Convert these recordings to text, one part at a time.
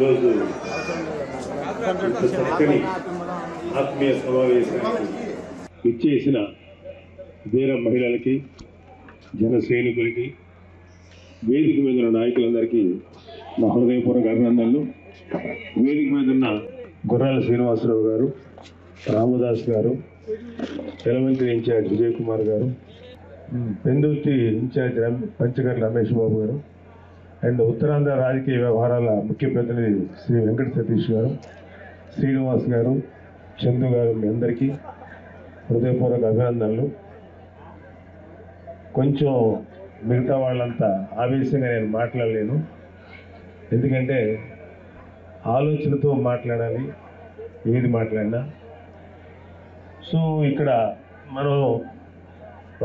ఈరోజు చక్కని ఆత్మీయ సమావేశానికి ఇచ్చేసిన వీర మహిళలకి, జన సైనికులకి, వేదిక మీద ఉన్న నాయకులందరికీ నా హృదయపూర్వక అభినందనలు. వేదిక మీద ఉన్న గుర్రాల శ్రీనివాసరావు గారు, రామదాస్ గారు, ఎలమంచిలి ఇన్ఛార్జ్ విజయ్ కుమార్ గారు, పెందుర్తి ఇన్ఛార్జ్ పంచకర్ల రమేష్ బాబు గారు, అండ్ ఉత్తరాంధ్ర రాజకీయ వ్యవహారాల ముఖ్య ప్రతినిధి శ్రీ వెంకట సతీష్ గారు, శ్రీనివాస్ గారు, చందు గారు, మీ అందరికీ హృదయపూర్వక అభినందనలు. కొంచెం మిగతా వాళ్ళంతా ఆవేశంగా నేను మాట్లాడలేను, ఎందుకంటే ఆలోచనతో మాట్లాడాలి ఏది మాట్లాడినా. సో ఇక్కడ మనం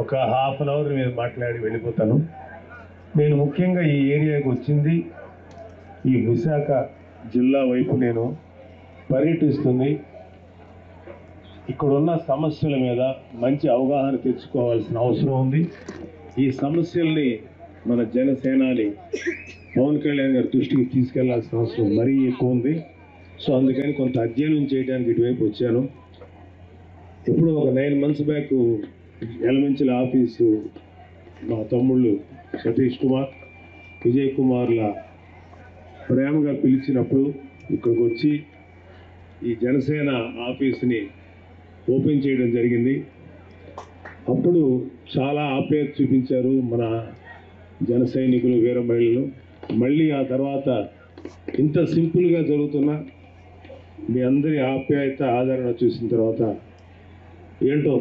ఒక హాఫ్ అన్ అవర్ నేను మాట్లాడి వెళ్ళిపోతాను. నేను ముఖ్యంగా ఈ ఏరియాకి వచ్చింది ఈ విశాఖ జిల్లా వైపు నేను పర్యటిస్తుంది. ఇక్కడున్న సమస్యల మీద మంచి అవగాహన తెచ్చుకోవాల్సిన అవసరం ఉంది. ఈ సమస్యల్ని మన జనసేనాని పవన్ కళ్యాణ్ గారి దృష్టికి తీసుకెళ్లాల్సిన అవసరం మరీ ఎక్కువ ఉంది. సో అందుకని కొంత అధ్యయనం చేయడానికి ఇటువైపు వచ్చాను. ఇప్పుడు ఒక 9 months బ్యాక్ ఎలమంచిలి ఆఫీసు మా తమ్ముళ్ళు సతీష్ కుమార్, విజయ్ కుమార్ల ప్రేమగా పిలిచినప్పుడు ఇక్కడికి వచ్చి ఈ జనసేన ఆఫీస్ని ఓపెన్ చేయడం జరిగింది. అప్పుడు చాలా ఆప్యాయత చూపించారు మన జన సైనికులు, వీర మహిళలు. మళ్ళీ ఆ తర్వాత ఇంత సింపుల్గా జరుగుతున్న మీ అందరి ఆప్యాయత, ఆదరణ చూసిన తర్వాత ఏంటో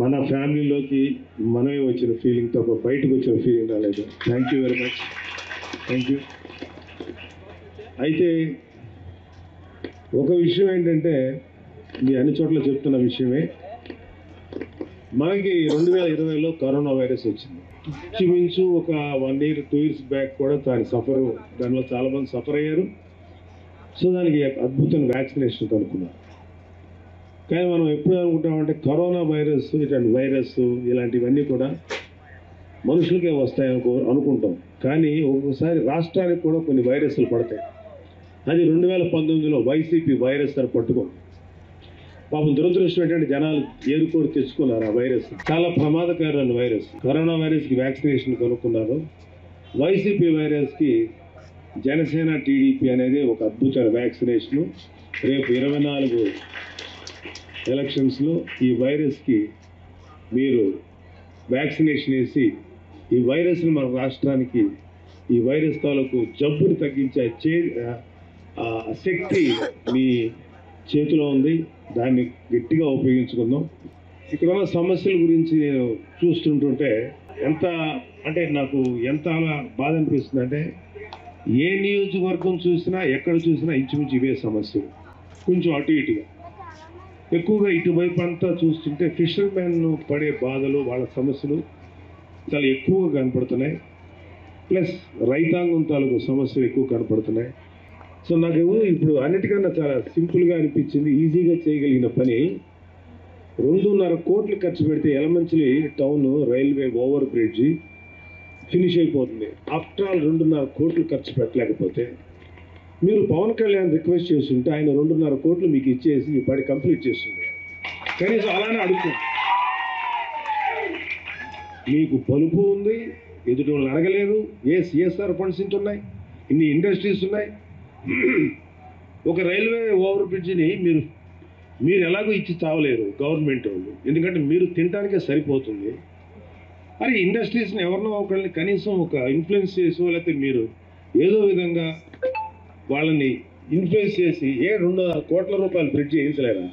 మన ఫ్యామిలీలోకి మనమే వచ్చిన ఫీలింగ్ తప్ప బయటకు వచ్చిన ఫీలింగ్ రాలేదు. Thank you very much, thank you. అయితే ఒక విషయం ఏంటంటే, మీ అన్ని చోట్ల చెప్తున్న విషయమే, మనకి 2020లో కరోనా వైరస్ వచ్చింది. ఇంచుమించు ఒక 1 year 2 years బ్యాక్ కూడా దానిలో చాలామంది సఫర్ అయ్యారు. సో దానికి అద్భుతమైన వ్యాక్సినేషన్ కనుక్కున్నారు. కానీ మనం ఎప్పుడు అనుకుంటామంటే కరోనా వైరస్, ఇట్లాంటి వైరస్ ఇలాంటివన్నీ కూడా మనుషులకే వస్తాయని అనుకుంటాం. కానీ ఒక్కొక్కసారి రాష్ట్రానికి కూడా కొన్ని వైరస్లు పడతాయి. అది 2019లో వైసీపీ వైరస్ అని పట్టుకోండి. పాపం దురదృష్టం ఏంటంటే జనాలు ఏరుకోరు తెచ్చుకున్నారు ఆ వైరస్. చాలా ప్రమాదకరమైన వైరస్. కరోనా వైరస్కి వ్యాక్సినేషన్ కనుక్కున్నారు. వైసీపీ వైరస్కి జనసేన టీడీపీ అనేది ఒక అద్భుతమైన వ్యాక్సినేషను. రేపు 24 ఎలక్షన్స్లో ఈ వైరస్కి మీరు వ్యాక్సినేషన్ వేసి ఈ వైరస్ని మన రాష్ట్రానికి, ఈ వైరస్ తాలూకు జబ్బుని తగ్గించే శక్తి మీ చేతిలో ఉంది. దాన్ని గట్టిగా ఉపయోగించుకుందాం. ఇక్కడ ఉన్న సమస్యల గురించి నేను చూస్తుంటుంటే నాకు ఎంత బాధ అనిపిస్తుంది అంటే, ఏ నియోజకవర్గం చూసినా ఎక్కడ చూసినా ఇంచుమించు ఇవే సమస్యలు. కొంచెం అటు ఇటుగా ఎక్కువగా ఇటువైపు అంతా చూస్తుంటే ఫిషర్మెన్ పడే బాధలు, వాళ్ళ సమస్యలు చాలా ఎక్కువగా కనపడుతున్నాయి. ప్లస్ రైతాంగం తాలూకు సమస్యలు ఎక్కువ కనపడుతున్నాయి. సో నాకు ఇప్పుడు అన్నిటికన్నా చాలా సింపుల్గా అనిపించింది, ఈజీగా చేయగలిగిన పని. 2.5 కోట్లు ఖర్చు పెడితే Yelamanchili town railway over bridge finish అయిపోతుంది. ఆఫ్టర్ ఆల్ 2.5 కోట్లు ఖర్చు పెట్టలేకపోతే మీరు పవన్ కళ్యాణ్ రిక్వెస్ట్ చేస్తుంటే ఆయన 2.5 కోట్లు మీకు ఇచ్చేసి ఈ పని కంప్లీట్ చేస్తుంది. కనీసం అలానే అడుగుతుంది. మీకు పలుపు ఉంది, ఎదుటి వాళ్ళు అడగలేదు. సిఎస్ఆర్ ఫండ్స్ ఇంత ఉన్నాయి, ఇన్ని ఇండస్ట్రీస్ ఉన్నాయి. ఒక రైల్వే ఓవర్ బ్రిడ్జిని మీరు ఎలాగో ఇచ్చి చావలేరు గవర్నమెంట్ వాళ్ళు, ఎందుకంటే మీరు తినడానికే సరిపోతుంది. అరే ఇండస్ట్రీస్ని ఎవరినో ఒకరిని కనీసం ఒక ఇన్ఫ్లుయెన్స్ చేసో, లేకపోతే మీరు ఏదో విధంగా వాళ్ళని ఇన్ఫ్లుయెన్స్ చేసి 2.5 కోట్ల రూపాయలు బ్రిడ్జ్ చేయించలేరా?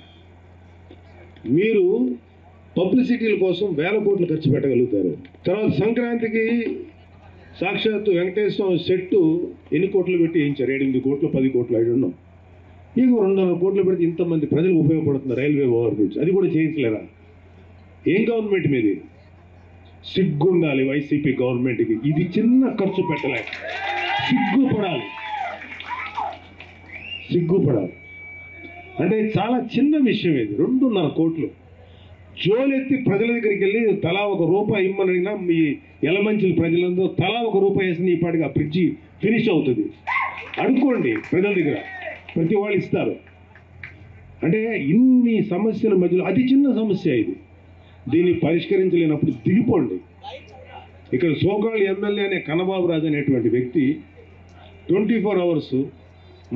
మీరు పబ్లిసిటీల కోసం 1000 కోట్లు ఖర్చు పెట్టగలుగుతారు. తర్వాత సంక్రాంతికి సాక్షాత్తు వెంకటేశ్వర సెట్టు ఎన్ని కోట్లు పెట్టి వేయించారు? 8 కోట్లు 10 కోట్లు ఐడున్నాం. మీకు 2.5 కోట్లు పెడితే ఇంతమంది ప్రజలకు ఉపయోగపడుతుంది రైల్వే ఓవర్ బ్రిడ్జ్. అది కూడా చేయించలేరా? ఏం గవర్నమెంట్ మీది? సిగ్గుండాలి వైసీపీ గవర్నమెంట్కి. ఇది చిన్న ఖర్చు పెట్టలేక సిగ్గుపడాలి. అంటే చాలా చిన్న విషయం ఇది. 2.5 కోట్లు జోలెత్తి ప్రజల దగ్గరికి వెళ్ళి తలా 1 రూపాయి ఇమ్మనడినా మీ ఎలమంచిలి ప్రజలందరూ తలా 1 రూపాయి వేసిన ఈ పాటికి ఆ బ్రిడ్జి ఫినిష్ అవుతుంది. అడుక్కోండి ప్రజల దగ్గర, ప్రతి వాళ్ళు ఇస్తారు. అంటే ఇన్ని సమస్యల మధ్యలో అతి చిన్న సమస్య ఇది, దీన్ని పరిష్కరించలేనప్పుడు దిగిపోండి. ఇక్కడ సోకాళ్ళు ఎమ్మెల్యే అనే కన్నబాబు రాజు అనేటువంటి వ్యక్తి 24 అవర్స్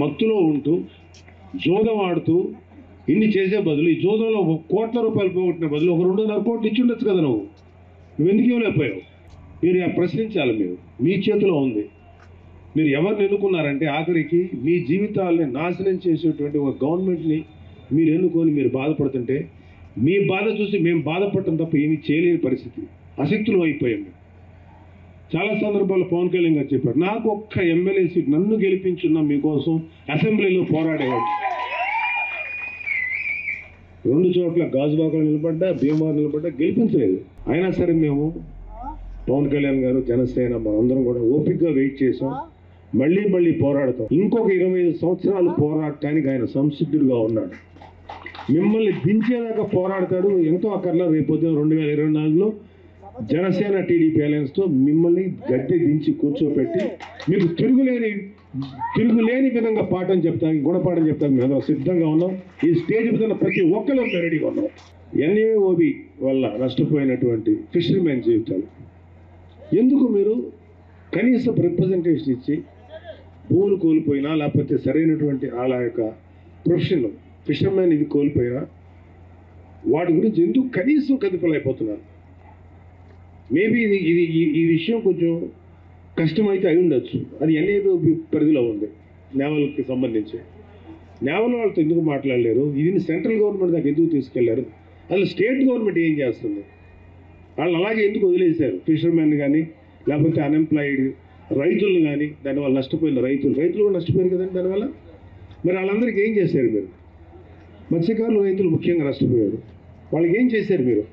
మత్తులో ఉంటూ జోదం ఆడుతూ ఇన్ని చేసే బదులు, ఈ జోదంలో కోట్ల రూపాయలు పోగొట్టిన బదులు ఒక 2.5 కోట్లు ఇచ్చి ఉండొచ్చు కదా. నువ్వు ఎందుకు ఇవ్వలేకపోయావు? మీరు ప్రశ్నించాలి. మీ చేతిలో ఉంది. మీరు ఎవరిని ఎన్నుకున్నారంటే ఆఖరికి మీ జీవితాలని నాశనం చేసేటువంటి ఒక గవర్నమెంట్ని మీరు ఎన్నుకొని మీరు బాధపడుతుంటే మీ బాధ చూసి మేము బాధపడటం తప్ప ఏమీ చేయలేని పరిస్థితి, అశక్తులు అయిపోయాం. చాలా సందర్భాల్లో పవన్ కళ్యాణ్ గారు చెప్పారు, నాకు ఒక్క ఎమ్మెల్యే సీట్ నన్ను గెలిపించున్నా మీకోసం అసెంబ్లీలో పోరాడేవాడు. 2 చోట్ల గాజువాకలో నిలబడ్డా, భీమవరం నిలబడ్డా, గెలిపించలేదు. అయినా సరే మేము పవన్ కళ్యాణ్ గారు, జనసేన మనందరం కూడా ఓపికగా వెయిట్ చేసాం. మళ్ళీ పోరాడతాం. ఇంకొక 25 సంవత్సరాలు పోరాడటానికి ఆయన సంసిద్ధుడుగా ఉన్నాడు. మిమ్మల్ని దించేదాకా పోరాడతాడు. ఎంతో అక్కర్లా రేపొద్దున 2024లో జనసేన టీడీపీ అలయన్స్తో మిమ్మల్ని గద్దె దించి కూర్చోపెట్టి మీకు తిరుగులేని విధంగా పాఠం చెప్తానికి, గుణపాఠం చెప్తానికి మేము సిద్ధంగా ఉన్నాం. ఈ స్టేజ్ మీద ప్రతి ఒక్కరు రెడీగా ఉన్నాం. ఎన్ఏఓబి వల్ల నష్టపోయినటువంటి ఫిషర్మెన్ జీవితాలు ఎందుకు మీరు కనీసం రిప్రజెంటేషన్ ఇచ్చి, భూములు కోల్పోయినా లేకపోతే సరైనటువంటి వాళ్ళ యొక్క ప్రొఫెషన్ ఫిషర్మెన్ ఇది కోల్పోయినా వాటి గురించి ఎందుకు కనీసం కదిపలేకపోతున్నారు? మేబీ ఇది ఈ విషయం కొంచెం కష్టమైతే అయి ఉండొచ్చు. అది ఎన్ఏఓబి పరిధిలో ఉంది, నేవల్కి సంబంధించి. నేవల్ వాళ్ళతో ఎందుకు మాట్లాడలేరు? ఇది సెంట్రల్ గవర్నమెంట్ దాకా ఎందుకు తీసుకెళ్లారు? అసలు స్టేట్ గవర్నమెంట్ ఏం చేస్తుంది? వాళ్ళు అలాగే ఎందుకు వదిలేశారు? ఫిషర్మెన్ కానీ లేకపోతే అన్ఎంప్లాయిడ్ రైతులు కానీ, దానివల్ల నష్టపోయిన రైతులు కూడా నష్టపోయారు కదండి దానివల్ల. మరి వాళ్ళందరికీ ఏం చేశారు మీరు? మత్స్యకారులు, రైతులు ముఖ్యంగా నష్టపోయారు. వాళ్ళకి ఏం చేశారు మీరు?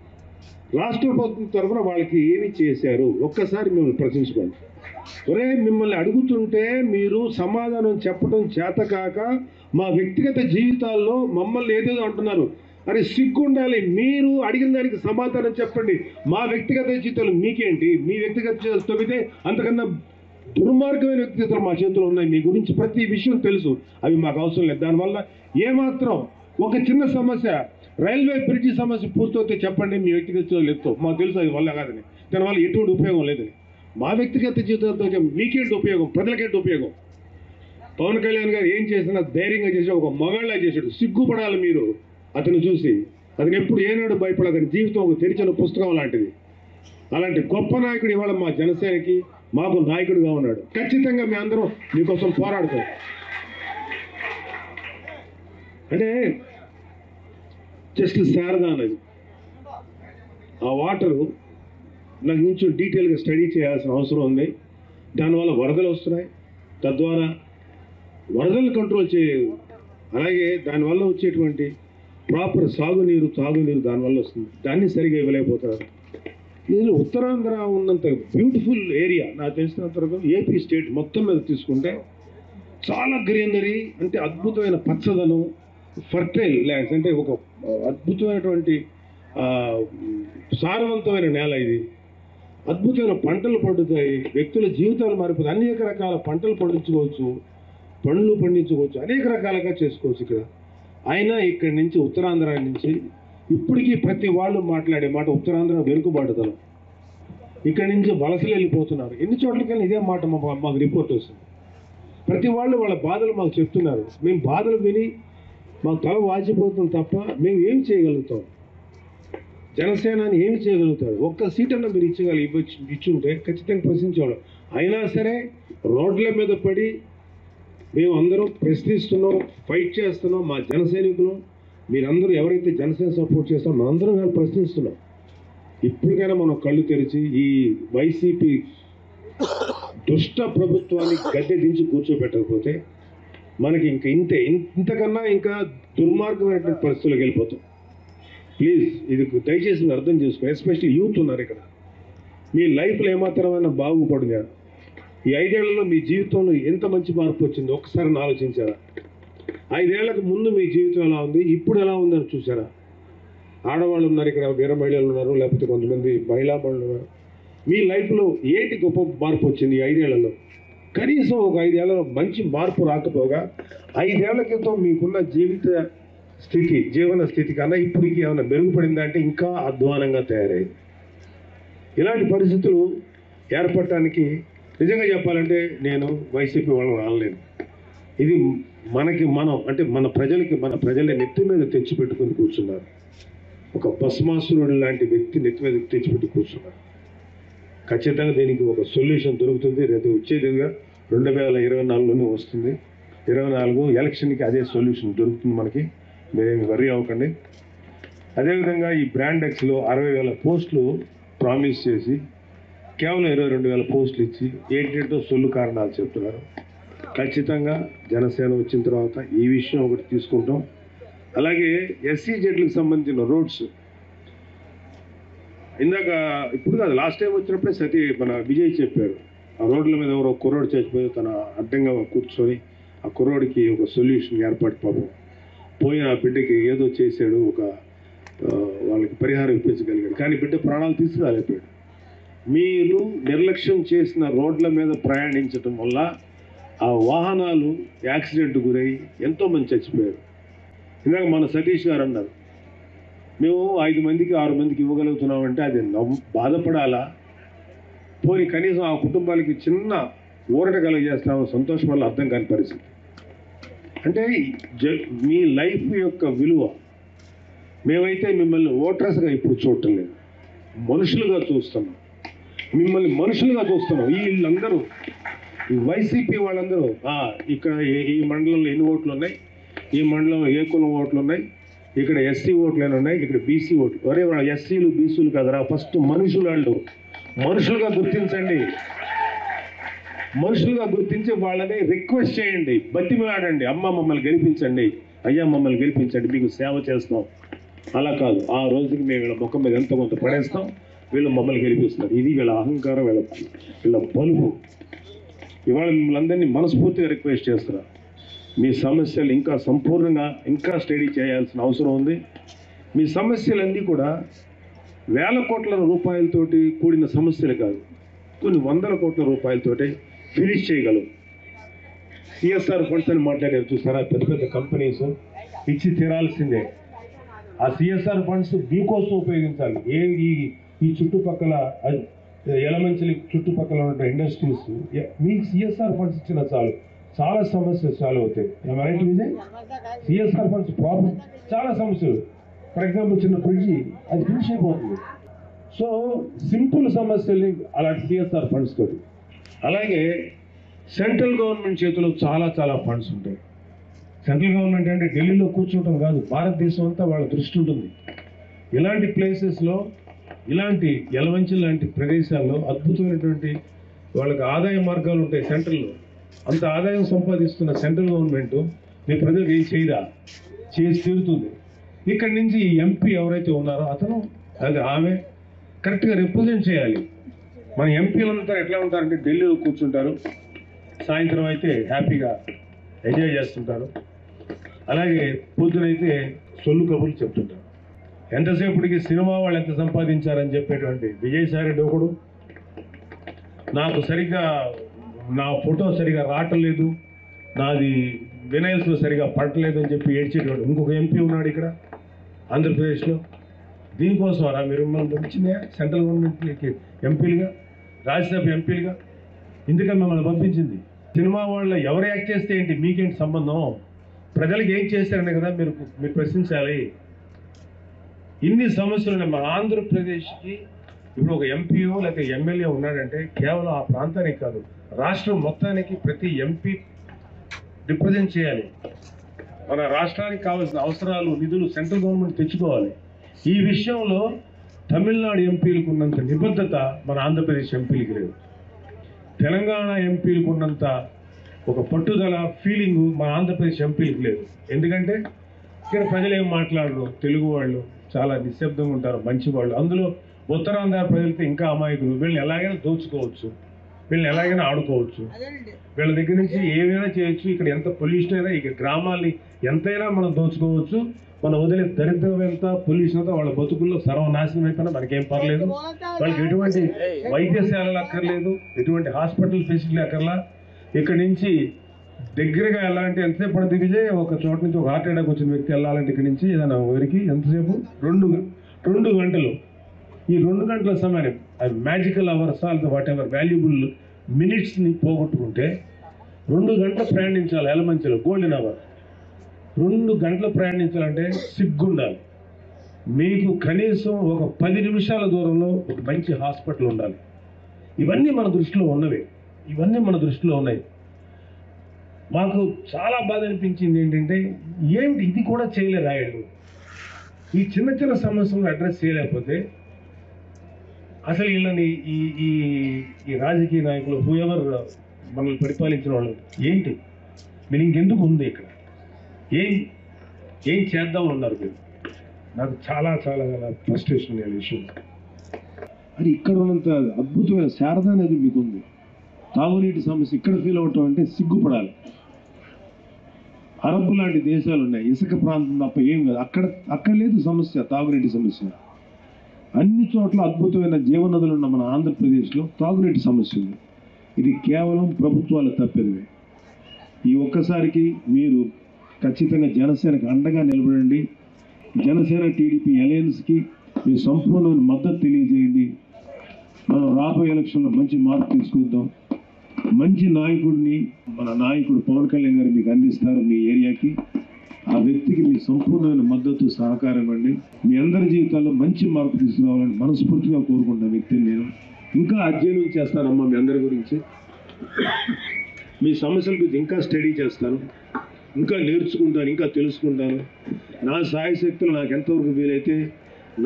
రాష్ట్ర ప్రభుత్వం తరఫున వాళ్ళకి ఏమి చేశారు? ఒక్కసారి మిమ్మల్ని ప్రశ్నించుకోండి. మిమ్మల్ని అడుగుతుంటే మీరు సమాధానం చెప్పడం చేతకాక మా వ్యక్తిగత జీవితాల్లో మమ్మల్ని ఏదేదో అంటున్నారు. అరే సిగ్గుండాలి. మీరు అడిగిన దానికి సమాధానం చెప్పండి. మా వ్యక్తిగత జీవితాలు మీకేంటి? మీ వ్యక్తిగత జీవితాలు తొగితే అంతకన్నా దుర్మార్గమైన వ్యక్తిగతలు మా చేతిలో ఉన్నాయి. మీ గురించి ప్రతి విషయం తెలుసు, అవి మాకు అవసరం లేదు. దానివల్ల ఏమాత్రం ఒక చిన్న సమస్య, రైల్వే బ్రిడ్జి సమస్య పూర్తవుతే చెప్పండి, మీ వ్యక్తిగత జీవితాలు ఎత్తో మాకు తెలుసు అది వల్ల కాదని, దానివల్ల ఎటువంటి ఉపయోగం లేదని. మా వ్యక్తిగత జీవితాలతో మీకేంటి ఉపయోగం? ప్రజలకేంటి ఉపయోగం? పవన్ కళ్యాణ్ గారు ఏం చేసినా ధైర్యంగా చేసి ఒక మగాళ్ళ చేశాడు. సిగ్గుపడాలి మీరు అతను చూసి. అతను ఎప్పుడు ఏనాడు భయపడ, అతని జీవితం ఒక తెరిచిన పుస్తకం లాంటిది. అలాంటి గొప్ప నాయకుడు ఇవాళ మా జనసేనకి మాకు నాయకుడిగా ఉన్నాడు. ఖచ్చితంగా మీ అందరం మీకోసం పోరాడతాం. అంటే జస్ట్ శారదా నది, ఆ వాటరు నాకు కొంచెం డీటెయిల్గా స్టడీ చేయాల్సిన అవసరం ఉంది. దానివల్ల వరదలు వస్తున్నాయి, తద్వారా వరదలు కంట్రోల్ చేయలేదు. అలాగే దానివల్ల వచ్చేటువంటి ప్రాపర్ సాగునీరు, తాగునీరు దానివల్ల వస్తుంది, దాన్ని సరిగా ఇవ్వలేకపోతారు. ఇది ఉత్తరాంధ్ర ఉన్నంత బ్యూటిఫుల్ ఏరియా నాకు తెలిసినంత వరకు ఏపీ స్టేట్ మొత్తం మీద తీసుకుంటే చాలా గ్రీనరీ, అంటే అద్భుతమైన పచ్చదనం, ఫర్టైల్ ల్యాండ్స్, అంటే ఒక అద్భుతమైనటువంటి సారవంతమైన నేల ఇది. అద్భుతమైన పంటలు పండుతాయి, వ్యక్తుల జీవితాలు మారిపోతాయి, అనేక రకాల పంటలు పండించుకోవచ్చు, పండ్లు పండించుకోవచ్చు, అనేక రకాలుగా చేసుకోవచ్చు ఇక్కడ. అయినా ఇక్కడి నుంచి ఉత్తరాంధ్ర నుంచి ఇప్పటికీ ప్రతి వాళ్ళు మాట్లాడే మాట ఉత్తరాంధ్ర వెనుకబాటుదలం. ఇక్కడి నుంచి వలసలు వెళ్ళిపోతున్నారు. ఎన్ని చోట్లకైనా ఇదే మాట మాకు రిపోర్ట్ వస్తుంది. ప్రతి వాళ్ళు వాళ్ళ బాధలు మాకు చెప్తున్నారు. మేము బాధలు విని మాకు తల వాచిపోతుంది తప్ప మేము ఏం చేయగలుగుతాం? జనసేనని ఏమి చేయగలుగుతారు? ఒక్క సీట్ అన్నా మీరు ఇచ్చుంటే ఖచ్చితంగా ప్రశ్నించేవాళ్ళం. అయినా సరే రోడ్ల మీద పడి మేము అందరం ప్రశ్నిస్తున్నాం, ఫైట్ చేస్తున్నాం. మా జన సైనికులు మీరందరూ ఎవరైతే జనసేన సపోర్ట్ చేస్తారో మనందరం కానీ ప్రశ్నిస్తున్నాం. ఇప్పటికైనా మనం కళ్ళు తెరిచి ఈ వైసీపీ దుష్ట ప్రభుత్వాన్ని గద్దె దించి కూర్చోబెట్టకపోతే మనకి ఇంతకన్నా ఇంకా దుర్మార్గమైనటువంటి పరిస్థితులకు వెళ్ళిపోతాం. ప్లీజ్ ఇది దయచేసి మీరు అర్థం చేసుకో. ఎస్పెషల్లీ యూత్ ఉన్నారు ఇక్కడ. మీ లైఫ్లో ఏమాత్రమైనా బాగుపడుగా? ఈ 5 ఏళ్లలో మీ జీవితంలో ఎంత మంచి మార్పు వచ్చింది ఒక్కసారి ఆలోచించారా? 5 ఏళ్లకు ముందు మీ జీవితం ఎలా ఉంది, ఇప్పుడు ఎలా ఉందని చూసారా? ఆడవాళ్ళు ఉన్నారు ఇక్కడ, వీర మహిళలు ఉన్నారు, లేకపోతే కొంతమంది మహిళా మహిళలు ఉన్నారు. మీ లైఫ్లో ఏంటి గొప్ప మార్పు వచ్చింది 5 ఏళ్లలో? కనీసం ఒక 5 ఏళ్ళలో మంచి మార్పు రాకపోగా 5 ఏళ్ల క్రితం మీకున్న జీవన స్థితి కన్నా ఇప్పటికి ఏమైనా మెరుగుపడిందంటే ఇంకా అధ్వానంగా తయారైంది. ఇలాంటి పరిస్థితులు ఏర్పడటానికి నిజంగా చెప్పాలంటే నేను వైసీపీ వాళ్ళని అనలేను. ఇది మన ప్రజల్ని నెత్తి మీద తెచ్చిపెట్టుకుని కూర్చున్నారు. ఒక భస్మాసురుడు లాంటి వ్యక్తి నెత్తి మీద తెచ్చిపెట్టి కూర్చున్నారు. ఖచ్చితంగా దీనికి ఒక సొల్యూషన్ దొరుకుతుంది. రేపు వచ్చేదిగా 2024లోనే వస్తుంది. 24 ఎలక్షన్కి అదే సొల్యూషన్ దొరుకుతుంది మనకి. మీరేమి వర్రీ అవ్వకండి. అదేవిధంగా ఈ బ్రాండెక్స్లో 60,000 పోస్టులు ప్రామిస్ చేసి కేవలం 22,000 పోస్టులు ఇచ్చి ఏంటంటో సొల్లు కారణాలు చెప్తున్నారు. ఖచ్చితంగా జనసేన వచ్చిన తర్వాత ఈ విషయం ఒకటి తీసుకుంటాం. అలాగే ఎస్సీ జెడ్లకు సంబంధించిన రోడ్స్ ఇప్పుడు కాదు, లాస్ట్ టైం వచ్చినప్పుడే మన విజయ్ చెప్పారు. ఆ రోడ్ల మీద ఎవరో కుర్రోడు చచ్చిపోయి తన అడ్డంగా కూర్చొని ఆ కుర్రోడికి ఒక సొల్యూషన్ ఏర్పాటు పాపం పోయిన ఆ బిడ్డకి ఏదో చేశాడు, వాళ్ళకి పరిహారం ఇప్పించగలిగాడు. కానీ బిడ్డ ప్రాణాలు తీసుకురాలేకపోయాడు. మీరు నిర్లక్ష్యం చేసిన రోడ్ల మీద ప్రయాణించడం వల్ల ఆ వాహనాలు యాక్సిడెంట్ గురై ఎంతోమంది చచ్చిపోయారు. ఇందాక మన సతీష్ గారు అన్నారు, మేము 5 మందికి 6 మందికి ఇవ్వగలుగుతున్నామంటే అది బాధపడాలా, పోనీ కనీసం ఆ కుటుంబాలకి చిన్న ఊరట కలిగజేస్తామో సంతోషం వల్ల అర్థం కాని పరిస్థితి. అంటే మీ లైఫ్ యొక్క విలువ మేమైతే మిమ్మల్ని ఓటర్స్గా ఇప్పుడు చూడటం లేదు, మనుషులుగా చూస్తున్నాం. మిమ్మల్ని మనుషులుగా చూస్తున్నాం. వీళ్ళందరూ ఈ వైసీపీ వాళ్ళందరూ ఇక్కడ ఈ మండలంలో ఎన్ని ఓట్లు ఉన్నాయి, ఈ మండలంలో ఏ కులం ఓట్లు ఉన్నాయి, ఇక్కడ ఎస్సీ ఓట్లు అని ఉన్నాయి, ఇక్కడ బీసీ ఓట్లు. ఒరే ఎస్సీలు బీసీలు కదరా, ఫస్ట్ మనుషులుగా గుర్తించండి. మనుషులుగా గుర్తించి వాళ్ళని రిక్వెస్ట్ చేయండి, బతిమిలాడండి. అమ్మ మమ్మల్ని గెలిపించండి, అయ్యా మమ్మల్ని గెలిపించండి, మీకు సేవ చేస్తాం. అలా కాదు, ఆ రోజుకి మేము వీళ్ళ ముఖం మీద ఎంతో కొంత పడేస్తాం, వీళ్ళు మమ్మల్ని గెలిపిస్తున్నారు. ఇది వీళ్ళ అహంకారం, వీళ్ళ బలుపు. ఇవాళ మిమ్మల్ని అందరినీ మనస్ఫూర్తిగా రిక్వెస్ట్ చేస్తున్నారు. మీ సమస్యలు ఇంకా సంపూర్ణంగా ఇంకా స్టడీ చేయాల్సిన అవసరం ఉంది. మీ సమస్యలన్నీ కూడా వేల కోట్ల రూపాయలతోటి కూడిన సమస్యలు కాదు, కొన్ని వందల కోట్ల రూపాయలతోటి ఫినిష్ చేయగలవు. సిఎస్ఆర్ ఫండ్స్ అని మాట్లాడారు చూసారా, పెద్ద పెద్ద కంపెనీస్ ఇచ్చి తీరాల్సిందే. ఆ సిఎస్ఆర్ ఫండ్స్ మీకోసం ఉపయోగించాలి. ఈ చుట్టుపక్కల యలమంచిలి చుట్టుపక్కల ఉన్న ఇండస్ట్రీస్ మీకు సిఎస్ఆర్ ఫండ్స్ ఇచ్చిన చాలు, చాలా సమస్యలు సాల్వ్ అవుతాయి. Right Vijay? CSR funds problem చాలా సమస్యలు. ఫర్ ఎగ్జాంపుల్ చిన్న బ్రిడ్జి అది ఫినిష్ అయిపోతుంది. సో సింపుల్ సమస్యల్ని అలాంటి సిఎస్ఆర్ ఫండ్స్ తోటి. అలాగే సెంట్రల్ గవర్నమెంట్ చేతిలో చాలా చాలా ఫండ్స్ ఉంటాయి. సెంట్రల్ గవర్నమెంట్ అంటే ఢిల్లీలో కూర్చోవటం కాదు, భారతదేశం అంతా వాళ్ళ దృష్టి ఉంటుంది. ఇలాంటి ప్లేసెస్లో, ఇలాంటి యలమంచిలి లాంటి ప్రదేశాల్లో అద్భుతమైనటువంటి వాళ్ళకి ఆదాయ మార్గాలు ఉంటాయి. సెంట్రల్లో అంత ఆదాయం సంపాదిస్తున్న సెంట్రల్ గవర్నమెంట్ మీ ప్రజలకు ఏం చేయదా? చేసి తీరుతుంది. ఇక్కడి నుంచి ఎంపీ ఎవరైతే ఉన్నారో అతను ఆమె కరెక్ట్గా రిప్రజెంట్ చేయాలి. మన ఎంపీలంతా ఎట్లా ఉంటారంటే ఢిల్లీలో కూర్చుంటారు, సాయంత్రం అయితే హ్యాపీగా ఎంజాయ్ చేస్తుంటారు. అలాగే పొద్దునైతే సొల్లు కబుర్లు చెప్తుంటారు. ఎంతసేపటికి సినిమా వాళ్ళు ఎంత సంపాదించారని చెప్పేటువంటి విజయసాయిరెడ్డి ఒకడు, నాకు సరిగ్గా నా ఫోటో సరిగా రావట్లేదు, నాది వినయల్స్లో సరిగా పడట్లేదు అని చెప్పి ఏడ్చేటవాడు ఇంకొక ఎంపీ ఉన్నాడు ఇక్కడ ఆంధ్రప్రదేశ్లో. దీనికోసం మీరు మిమ్మల్ని పంపించిందే సెంట్రల్ గవర్నమెంట్కి ఎంపీలుగా, రాజ్యసభ ఎంపీలుగా ఇందుకని మిమ్మల్ని పంపించింది. సినిమా వాళ్ళు ఎవరు యాక్ట్ చేస్తే ఏంటి, మీకేంటి సంబంధం? ప్రజలకు ఏం చేస్తారనే కదా మీరు ప్రశ్నించాలి. ఇన్ని సమస్యలు ఉన్నాయి మన ఆంధ్రప్రదేశ్కి. ఇప్పుడు ఒక ఎంపీఓ లేకపోతే ఎమ్మెల్యే ఉన్నాడంటే కేవలం ఆ ప్రాంతానికి కాదు, రాష్ట్రం మొత్తానికి ప్రతి ఎంపీ రిప్రజెంట్ చేయాలి. మన రాష్ట్రానికి కావాల్సిన అవసరాలు, నిధులు సెంట్రల్ గవర్నమెంట్ తెచ్చుకోవాలి. ఈ విషయంలో తమిళనాడు ఎంపీలకు ఉన్నంత నిబద్ధత మన ఆంధ్రప్రదేశ్ ఎంపీలకి లేదు. తెలంగాణ ఎంపీలకు ఉన్నంత ఒక పట్టుదల, ఫీలింగు మన ఆంధ్రప్రదేశ్ ఎంపీలకు లేదు. ఎందుకంటే ఇక్కడ ప్రజలు ఏం మాట్లాడరు, తెలుగు వాళ్ళు చాలా నిశ్శబ్దంగా ఉంటారు, మంచి వాళ్ళు. అందులో ఉత్తరాంధ్ర ప్రజలతో ఇంకా అమాయకులు. వీళ్ళని ఎలాగైనా దోచుకోవచ్చు, వీళ్ళని ఎలాగైనా ఆడుకోవచ్చు, వీళ్ళ దగ్గర నుంచి ఏమైనా చేయొచ్చు. ఇక్కడ ఎంత పొల్యూషన్ అయినా, ఇక గ్రామాల్ని ఎంతైనా మనం దోచుకోవచ్చు. మనం వదిలే దరిద్రం ఎంత, పొల్యూషన్ అంతా వాళ్ళ బతుకుల్లో సర్వనాశనం అయిపోయినా మనకేం పర్లేదు. వాళ్ళకి ఎటువంటి వైద్యశాలలు అక్కర్లేదు, ఎటువంటి హాస్పిటల్ ఫెసిలిటీ అక్కర్లా. ఇక్కడి నుంచి దగ్గరగా వెళ్ళాలంటే ఎంతసేపు పడుతుంది విజయ్? ఒక చోట నుంచి ఒక హార్ట్ అటాక్ వచ్చిన వ్యక్తి వెళ్ళాలంటే ఇక్కడి నుంచి ఏదైనా ఊరికి ఎంతసేపు? 2 గంటలు. ఈ 2 గంటల సమయం magical hours whatever valuable మినిట్స్ని పోగొట్టుకుంటే 2 గంటలు ప్రయాణించాలి. ఎలమంచిలో గోల్డెన్ అవర్ 2 గంటలు ప్రయాణించాలంటే సిగ్గుండాలి. మీకు కనీసం ఒక 10 నిమిషాల దూరంలో ఒక మంచి హాస్పిటల్ ఉండాలి. ఇవన్నీ మన దృష్టిలో ఉన్నవి, ఇవన్నీ మన దృష్టిలో ఉన్నాయి. మాకు చాలా బాధ అనిపించింది ఏంటంటే, ఏంటి ఇది కూడా చేయలేరు ఆయన. ఈ చిన్న చిన్న సమస్యలను అడ్రస్ చేయలేకపోతే అసలు వీళ్ళని ఈ ఈ ఈ రాజకీయ నాయకులు హూఎవర్ మనల్ని పరిపాలించిన వాళ్ళు ఏంటి మీరు ఇంకెందుకు ఉంది ఇక్కడ? ఏం చేద్దాం అన్నారు మీరు? నాకు చాలా చాలా ఫ్రస్ట్రేషన్ అనే విషయం. అది ఇక్కడ ఉన్నంత అద్భుతమైన శారద అనేది మీకు ఉంది. తాగునీటి సమస్య ఇక్కడ ఫీల్ అవటం అంటే సిగ్గుపడాలి. అరబ్ లాంటి దేశాలు ఉన్నాయి, ఇసుక ప్రాంతం తప్ప ఏం కాదు. అక్కడ లేదు సమస్య, తాగునీటి సమస్య. అన్ని చోట్ల అద్భుతమైన జీవనదులు ఉన్న మన ఆంధ్రప్రదేశ్లో తాగునీటి సమస్య ఉంది. ఇది కేవలం ప్రభుత్వాలు తప్పేదివే. ఈ ఒక్కసారికి మీరు ఖచ్చితంగా జనసేనకు అండగా నిలబడండి. జనసేన టీడీపీ అలయన్స్కి మీ సంపూర్ణమైన మద్దతు తెలియజేయండి. మనం రాబోయే ఎలక్షన్లో మంచి మార్పు తీసుకుందాం. మంచి నాయకుడిని మన నాయకుడు పవన్ కళ్యాణ్ గారు మీకు అందిస్తారు మీ ఏరియాకి. ఆ వ్యక్తికి మీ సంపూర్ణమైన మద్దతు సహకారం ఇవ్వండి. మీ అందరి జీవితాల్లో మంచి మార్పు తీసుకురావాలని మనస్ఫూర్తిగా కోరుకుంటున్న వ్యక్తిని నేను. ఇంకా అధ్యయనం చేస్తానమ్మా మీ అందరి గురించి, మీ సమస్యల గురించి ఇంకా స్టడీ చేస్తాను, ఇంకా నేర్చుకుంటాను, ఇంకా తెలుసుకుంటాను. నా సాయశక్తులు నాకు ఎంతవరకు వీలైతే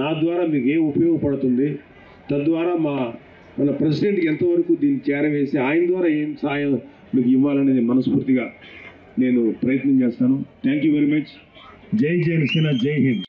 నా ద్వారా మీకు ఏం ఉపయోగపడుతుంది, తద్వారా మన ప్రెసిడెంట్కి ఎంతవరకు దీన్ని చేరవేసి ఆయన ద్వారా ఏం సాయం మీకు ఇవ్వాలనేది మనస్ఫూర్తిగా నేను ప్రయత్నం చేస్తాను. Thank you very much. జై జనసేన, జై హింద్.